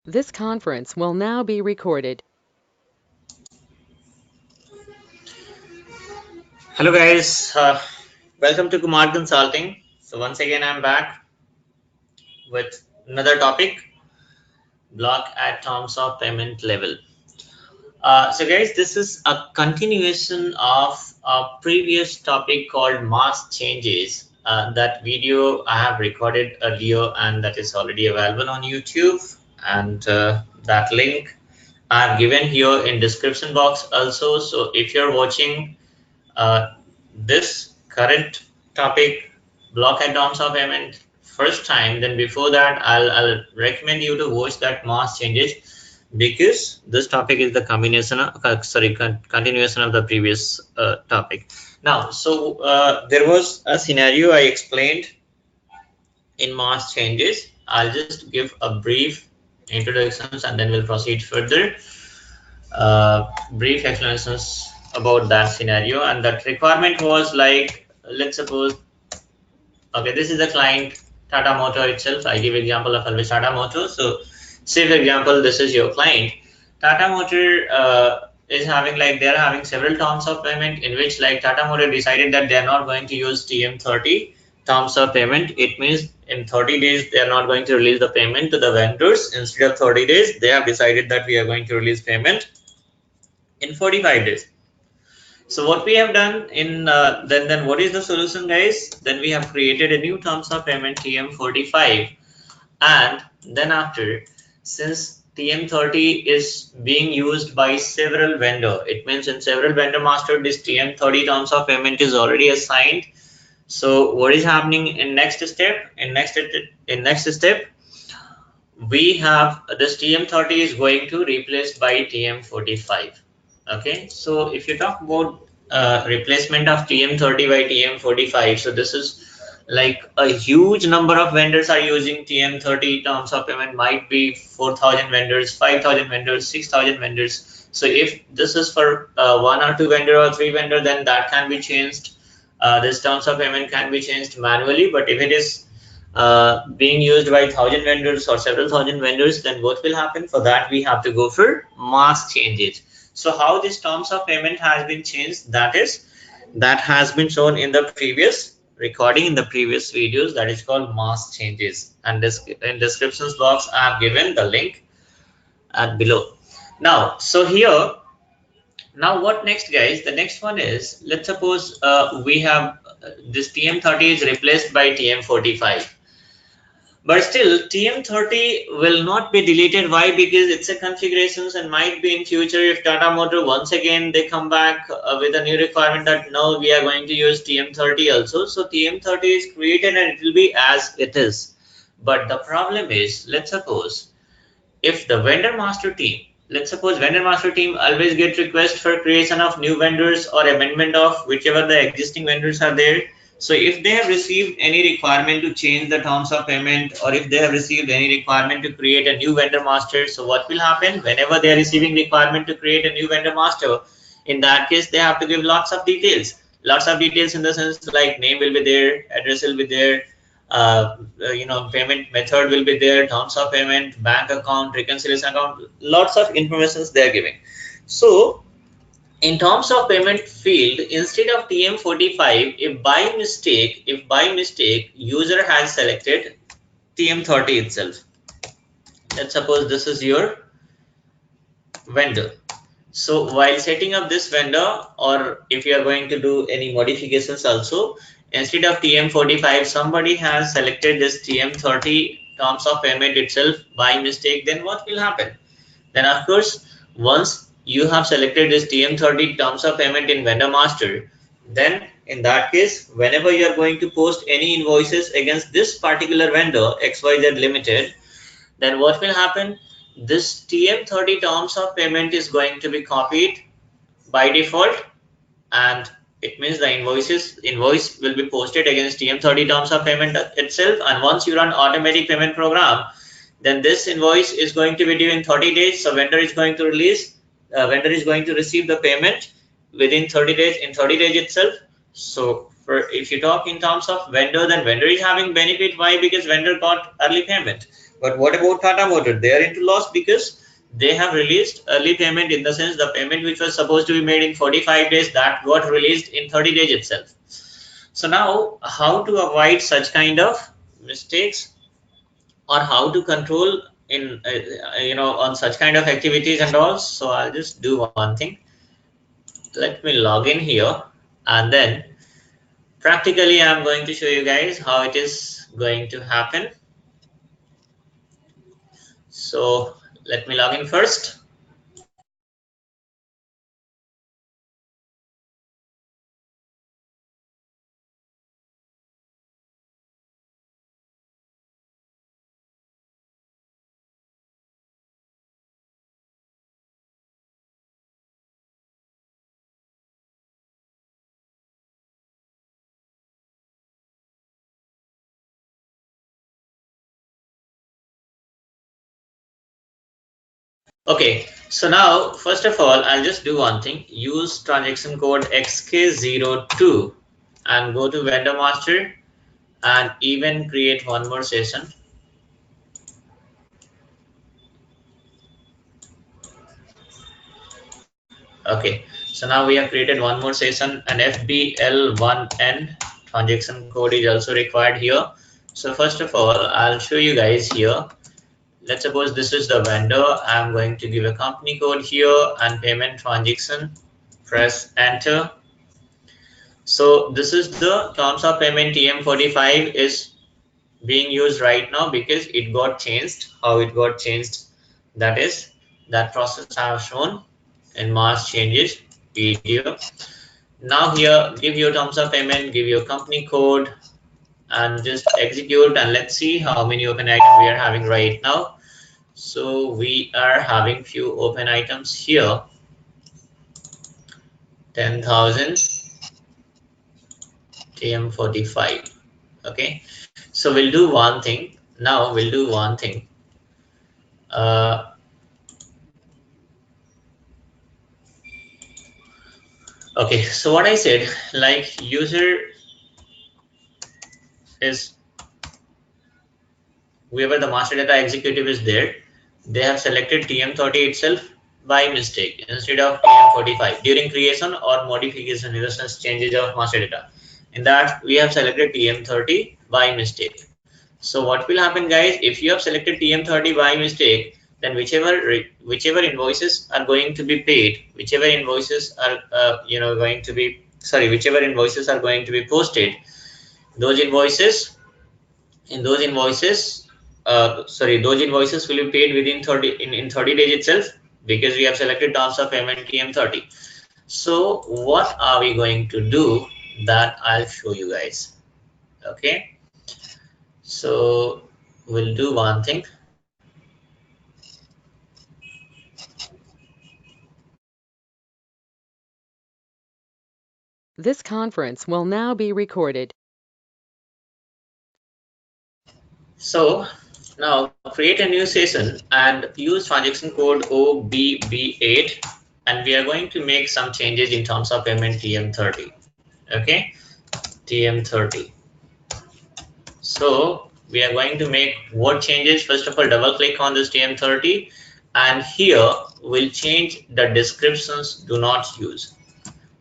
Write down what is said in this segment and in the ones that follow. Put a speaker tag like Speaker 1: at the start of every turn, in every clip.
Speaker 1: This conference will now be recorded.
Speaker 2: Hello guys, welcome to Kumar Consulting. So once again I'm back with another topic, block at terms of payment level. So guys, this is a continuation of a previous topic called mask changes. That video I have recorded earlier and that is already available on YouTube, and that link I have given here in description box also. So if you're watching this current topic, block and terms of payment, first time, then before that I'll recommend you to watch that mass changes, because this topic is the combination of, continuation of the previous topic. Now, so there was a scenario I explained in mass changes. I'll just give a brief introductions and then we'll proceed further. Brief explanations about that scenario, and that requirement was like, let's suppose, okay, this is the client Tata Motor itself. I give example of always Tata Motor. So say for example this is your client Tata Motor, is having, like, they're having several terms of payment in which, like, Tata Motor decided that they're not going to use TM30 terms of payment. It means in 30 days they are not going to release the payment to the vendors. Instead of 30 days they have decided that we are going to release payment in 45 days. So what we have done in then what is the solution, guys? Then we have created a new terms of payment TM45, and then after, since TM30 is being used by several vendor, it means in several vendor master this TM30 terms of payment is already assigned. So what is happening in next step? In next step, we have this TM30 is going to replace by TM45. Okay, so if you talk about replacement of TM30 by TM45, so this is like a huge number of vendors are using TM30 terms of payment. Might be 4,000 vendors, 5,000 vendors, 6,000 vendors. So if this is for one or two vendor or three vendor, then that can be changed. This terms of payment can be changed manually. But if it is being used by 1,000 vendors or several thousand vendors, then what will happen? For that we have to go for mask changes. So how this terms of payment has been changed, that has been shown in the previous recording, in the previous videos, that is called mask changes, and this in descriptions box I have given the link at below. Now, so here, now what next, guys? The next one is, let's suppose we have this TM30 is replaced by TM45. But still, TM30 will not be deleted. Why? Because it's a configurations, and might be in future if Tata Motor once again they come back with a new requirement that no, we are going to use TM30 also. So TM30 is created and it will be as it is. But the problem is, let's suppose if the vendor master team, let's suppose vendor master team always get request for creation of new vendors or amendment of whichever the existing vendors are there. So if they have received any requirement to change the terms of payment, or if they have received any requirement to create a new vendor master, so what will happen? Whenever they are receiving requirement to create a new vendor master, in that case they have to give lots of details, in the sense like name will be there, address will be there, payment method will be there, terms of payment, bank account, reconciliation account, lots of informations they are giving. So in terms of payment field, instead of TM45, if by mistake user has selected TM30 itself, let's suppose this is your vendor. So while setting up this vendor, or if you are going to do any modifications also, instead of TM45, somebody has selected this TM30 terms of payment itself by mistake, then what will happen? Then of course, once you have selected this TM30 terms of payment in vendor master, then in that case, whenever you are going to post any invoices against this particular vendor XYZ Limited, then what will happen? This TM30 terms of payment is going to be copied by default, and it means the invoice will be posted against TM30 terms of payment itself. And once you run automatic payment program, then this invoice is going to be due in 30 days. So vendor is going to receive the payment within 30 days, in 30 days itself. So For if you talk in terms of vendor, then vendor is having benefit. Why? Because vendor got early payment. But what about Tata Motor? They are into loss because they have released early payment, in the sense the payment which was supposed to be made in 45 days, that got released in 30 days itself. So now, how to avoid such kind of mistakes, or how to control in on such kind of activities and all? So I'll just do one thing. Let me log in here, and then practically I'm going to show you guys how it is going to happen. So let me log in first. Okay, so now first of all, I'll just do one thing. Use transaction code XK02 and go to vendor master, and even create one more session. Okay, so now we have created one more session, and FBL1N transaction code is also required here. So first of all, I'll show you guys here. Let's suppose this is the vendor. I'm going to give a company code here and payment transaction. Press enter. So this is the terms of payment. TM45 is being used right now because it got changed. How it got changed? That is, that process I have shown in March changes video. Now here, give your terms of payment, give your company code, and just execute. And let's see how many open items we are having right now. So we are having few open items here. 10,000 TM45. Okay, so we'll do one thing. Now we'll do one thing. Okay, so what I said, like user is whoever the master data executive is there, they have selected TM30 itself by mistake instead of TM45 during creation or modification, in the sense changes of master data. In that, we have selected TM30 by mistake. So what will happen, guys? If you have selected TM30 by mistake, then whichever invoices are going to be paid, whichever invoices are going to be, sorry, whichever invoices are going to be posted, those invoices, in those invoices, those invoices will be paid within 30 in 30 days itself, because we have selected terms of payment TM30. So what are we going to do? That I'll show you guys. Okay, so we'll do one thing.
Speaker 1: This conference will now be recorded.
Speaker 2: So now create a new session and use transaction code OBB8, and we are going to make some changes in terms of payment TM30. Okay, TM30. So we are going to make what changes? First of all, double click on this TM30, and here we'll change the descriptions do not use.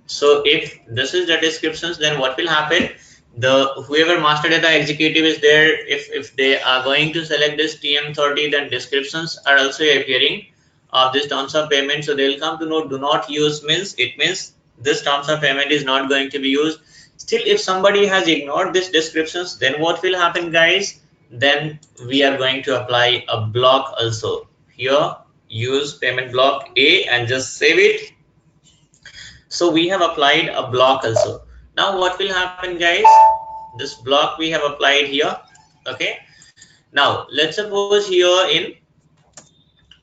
Speaker 2: So if this is the descriptions, then what will happen? The whoever master data executive is there, if they are going to select this TM30, then descriptions are also appearing of this terms of payment. So they'll come to know do not use means, it means this terms of payment is not going to be used. Still, if somebody has ignored these descriptions, then what will happen, guys? Then we are going to apply a block also. Here, use payment block A and just save it. So we have applied a block also. Now what will happen, guys? This block we have applied here. Okay, now let's suppose here in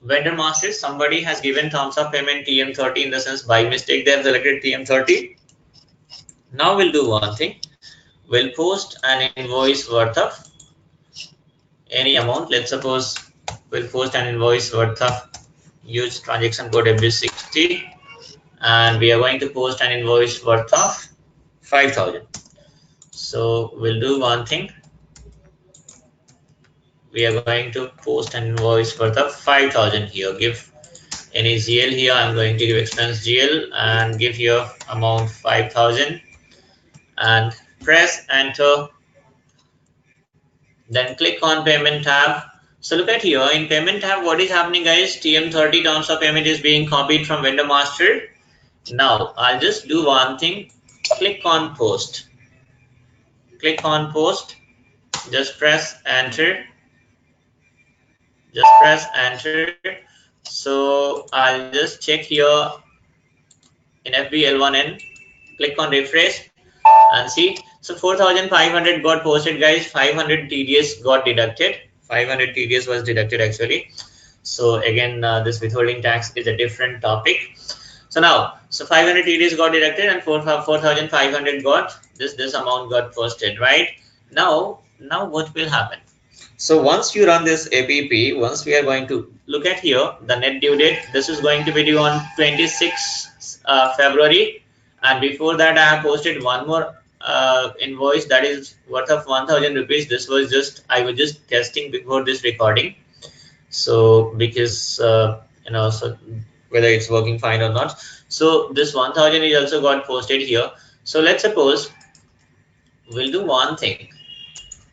Speaker 2: vendor master, somebody has given terms of payment TM30, in the sense by mistake they have selected TM30. Now we'll do one thing. We'll post an invoice worth of any amount. Let's suppose we'll post an invoice worth of, use transaction code FB60, and we are going to post an invoice worth of 5,000. So we'll do one thing. We are going to post an invoice for the 5,000 here. Give any GL here. I'm going to give expense GL and give here amount 5,000 and press enter. Then click on payment tab. So look at here in payment tab, what is happening, guys? TM30 terms of payment is being copied from vendor master. Now I'll just do one thing. Click on post. Click on post. Just press enter. Just press enter. So I'll just check here in FBL1N. Click on refresh and see. So 4,500 got posted, guys. 500 TDS got deducted. 500 TDS was deducted actually. So again, this withholding tax is a different topic. So now, so 500 TDS got deducted and 4,500 got this amount got posted, right? Now what will happen? So once you run this APP, once we are going to look at here, the net due date, this is going to be due on 26 February. And before that, I have posted one more invoice that is worth of 1,000 rupees. This was just, I was just testing before this recording. So because, so whether it's working fine or not. So this 1,000 is also got posted here. So let's suppose we'll do one thing.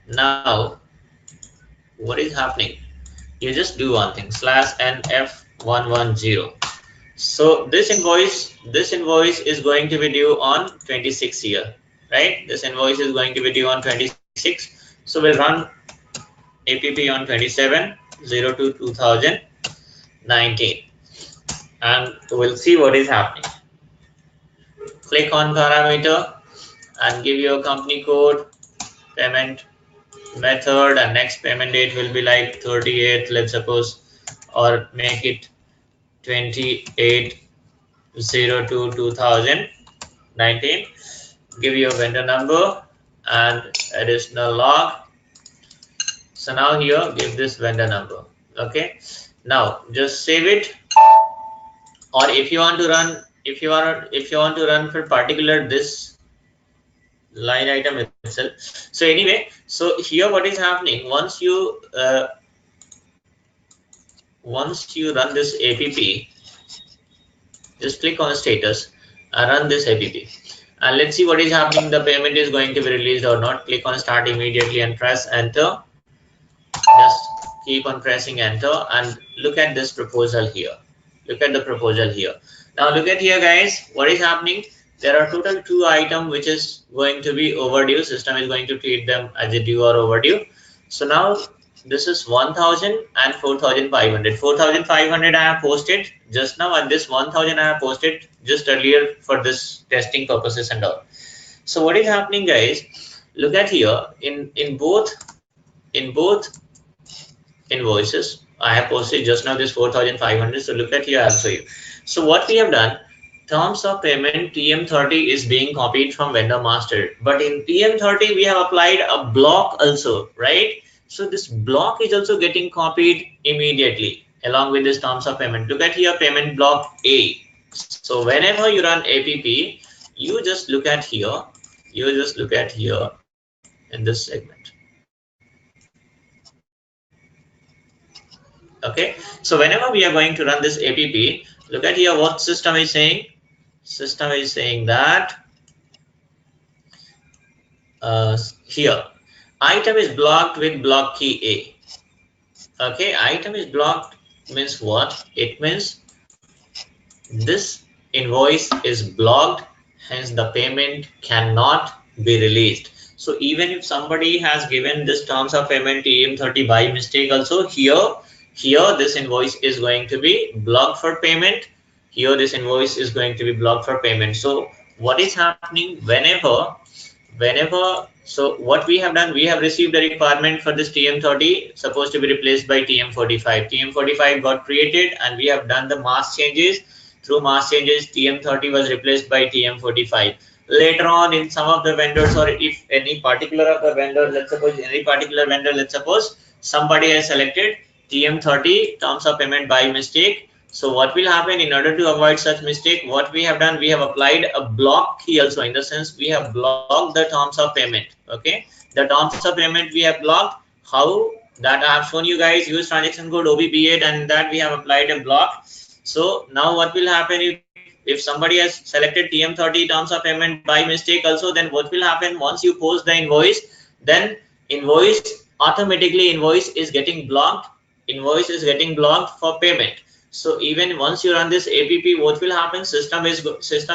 Speaker 2: Now, what is happening? You just do one thing, /NF110. So this invoice is going to be due on 26 here, right? This invoice is going to be due on 26. So we'll run APP on 27/02/2019 and we'll see what is happening. Click on parameter and give your company code, payment method, and next payment date will be like 38, let's suppose, or make it 28/02/2019. Give your vendor number and additional log. So now here give this vendor number. Okay, now just save it, or if you want to run, if you want to run for particular this line item itself. So anyway, so here what is happening, once you run this APP, just click on status and run this APP and let's see what is happening. The payment is going to be released or not. Click on start immediately and press enter. Just keep on pressing enter and look at this proposal here. Look at the proposal here. Now look at here, guys, what is happening. There are total 2 items which is going to be overdue. System is going to treat them as a due or overdue. So now this is 1,000 and 4,500. 4,500 I have posted just now, and this 1,000 I have posted just earlier for this testing purposes and all. So what is happening, guys? Look at here in both invoices I have posted just now this 4,500. So look at here, I'll show you. So what we have done, terms of payment TM30 is being copied from vendor master, but in TM30 we have applied a block also, right? So this block is also getting copied immediately along with this terms of payment. Look at here, payment block A. So whenever you run APP, you just look at here, in this segment. Okay, so whenever we are going to run this APP, look at here what system is saying. System is saying that here item is blocked with block key A. Okay, item is blocked means what? It means this invoice is blocked, hence the payment cannot be released. So even if somebody has given this terms of payment TM30 by mistake also, here this invoice is going to be blocked for payment. Here this invoice is going to be blocked for payment. So what is happening whenever so what we have done, we have received a requirement for this TM30 supposed to be replaced by TM45. TM45 got created and we have done the mask changes. Through mask changes, TM30 was replaced by TM45. Later on in some of the vendors, or if any particular of the vendor, let's suppose somebody has selected TM30 terms of payment by mistake. So what will happen in order to avoid such mistake? What we have done, we have applied a block key also, in the sense we have blocked the terms of payment. Okay, the terms of payment we have blocked. How? That I have shown you guys. Use transaction code OBP8, and that we have applied a block. So now what will happen if somebody has selected TM30 terms of payment by mistake also, then what will happen once you post the invoice, then invoice automatically invoice is getting blocked. Invoice is getting blocked for payment. So even once you run this APP, what will happen? System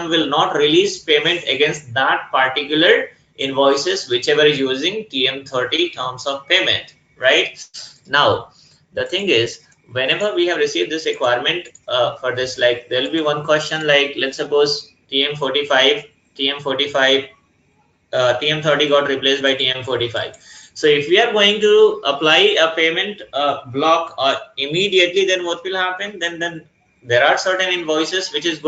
Speaker 2: will not release payment against that particular invoices whichever is using TM30 terms of payment, right? Now the thing is, whenever we have received this requirement for this, like there will be one question, like let's suppose TM45 TM30 got replaced by TM45. So if we are going to apply a payment block immediately, then what will happen? Then there are certain invoices which is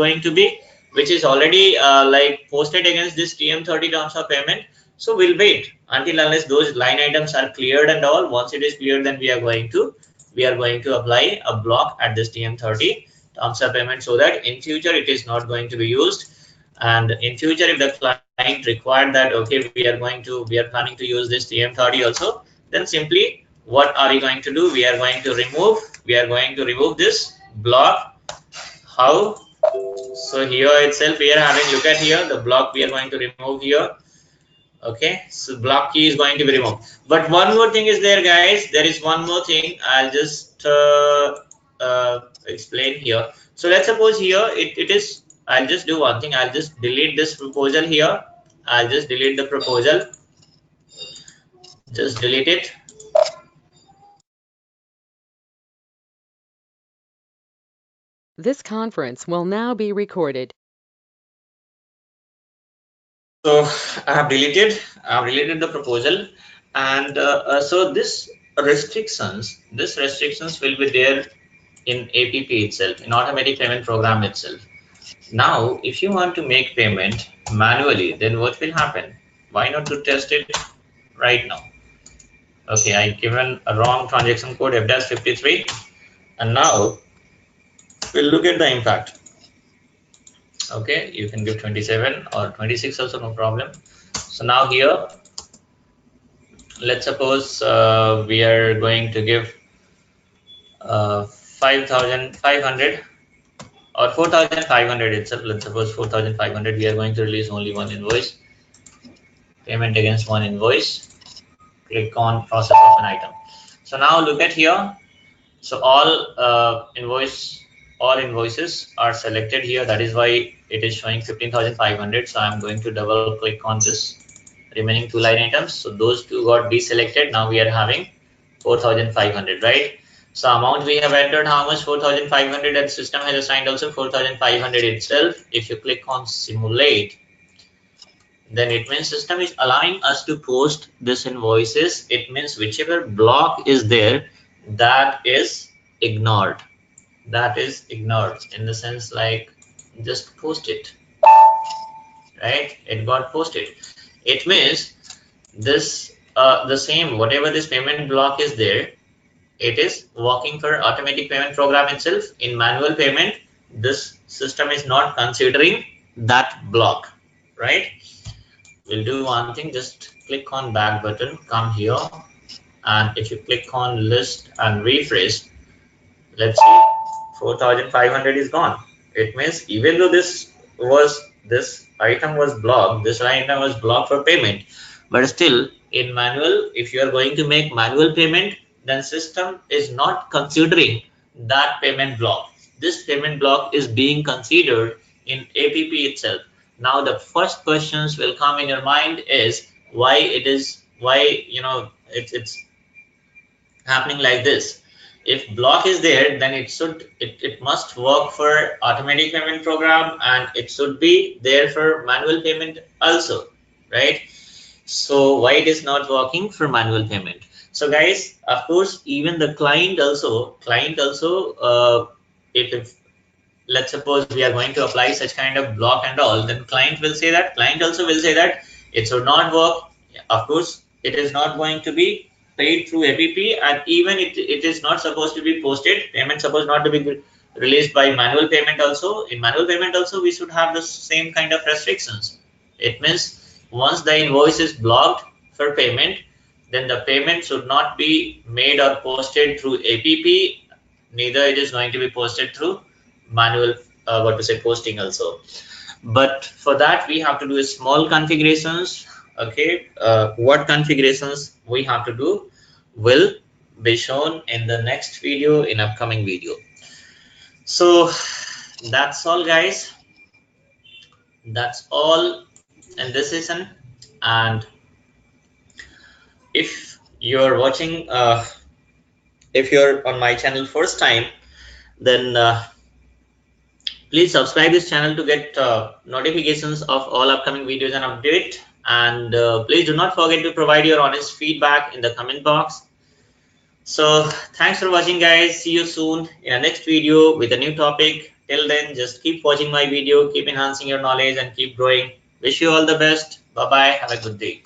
Speaker 2: already like posted against this TM30 terms of payment. So we'll wait until unless those line items are cleared and all. Once it is cleared, then we are going to apply a block at this TM30 terms of payment, so that in future it is not going to be used. And in future, if the client required that, okay, we are planning to use this TM30 also, then simply what are we going to do? We are going to remove this block. How? So here itself we are having, look at here, the block we are going to remove here. Okay, so block key is going to be removed. But one more thing is there, guys. There is one more thing. I'll just explain here. So let's suppose here it is. I'll just do one thing. I'll just delete this proposal here. I'll just delete the proposal. Just delete it.
Speaker 1: This conference will now be recorded.
Speaker 2: So I have deleted the proposal, and so this restrictions will be there in APP itself, in automatic payment program itself. Now, if you want to make payment manually, then what will happen? Why not to test it right now? Okay, I given a wrong transaction code F-53, and now we'll look at the impact. Okay, you can give 27 or 26 also, no problem. So now here, let's suppose we are going to give 5,500 or 4,500 itself. Let's suppose 4,500. We are going to release only one invoice. Payment against one invoice. Click on process of an item. So now look at here. So all invoices are selected here. That is why it is showing 15,500. So I'm going to double click on this remaining two line items. So those two got deselected. Now we are having 4,500, right? So amount we have entered, how much? 4,500, and system has assigned also 4,500 itself. If you click on simulate, then it means system is allowing us to post this invoices. It means whichever block is there, that is ignored. That is ignored in the sense like just post it, right? It got posted. It means this the same, whatever this payment block is there, it is working for automatic payment program itself. In manual payment, this system is not considering that block, right? We'll do one thing, just click on back button, come here, and if you click on list and refresh, let's see, 4,500 is gone. It means even though this item was blocked for payment, but still in manual, if you are going to make manual payment, then system is not considering that payment block. This payment block is being considered in APP itself. Now the first questions will come in your mind is why it's happening like this. If block is there, then it must work for automatic payment program, and it should be there for manual payment also, right? So why it is not working for manual payment? So guys, of course, even the client also if let's suppose we are going to apply such kind of block and all, then client also will say that it should not work. Of course, it is not going to be paid through APP, and even it is not supposed to be posted. Payment supposed not to be released by manual payment also. In manual payment also, we should have the same kind of restrictions. It means once the invoice is blocked for payment, then the payment should not be made or posted through APP, neither it is going to be posted through manual posting also. But for that we have to do small configurations. Okay, what configurations we have to do will be shown in the next video, in upcoming video. So that's all guys, that's all in this session. And if you're watching if you're on my channel first time, then please subscribe this channel to get notifications of all upcoming videos and update. And please do not forget to provide your honest feedback in the comment box. So thanks for watching guys. See you soon in a next video with a new topic. Till then, just keep watching my video, keep enhancing your knowledge and keep growing. Wish you all the best. Bye bye. Have a good day.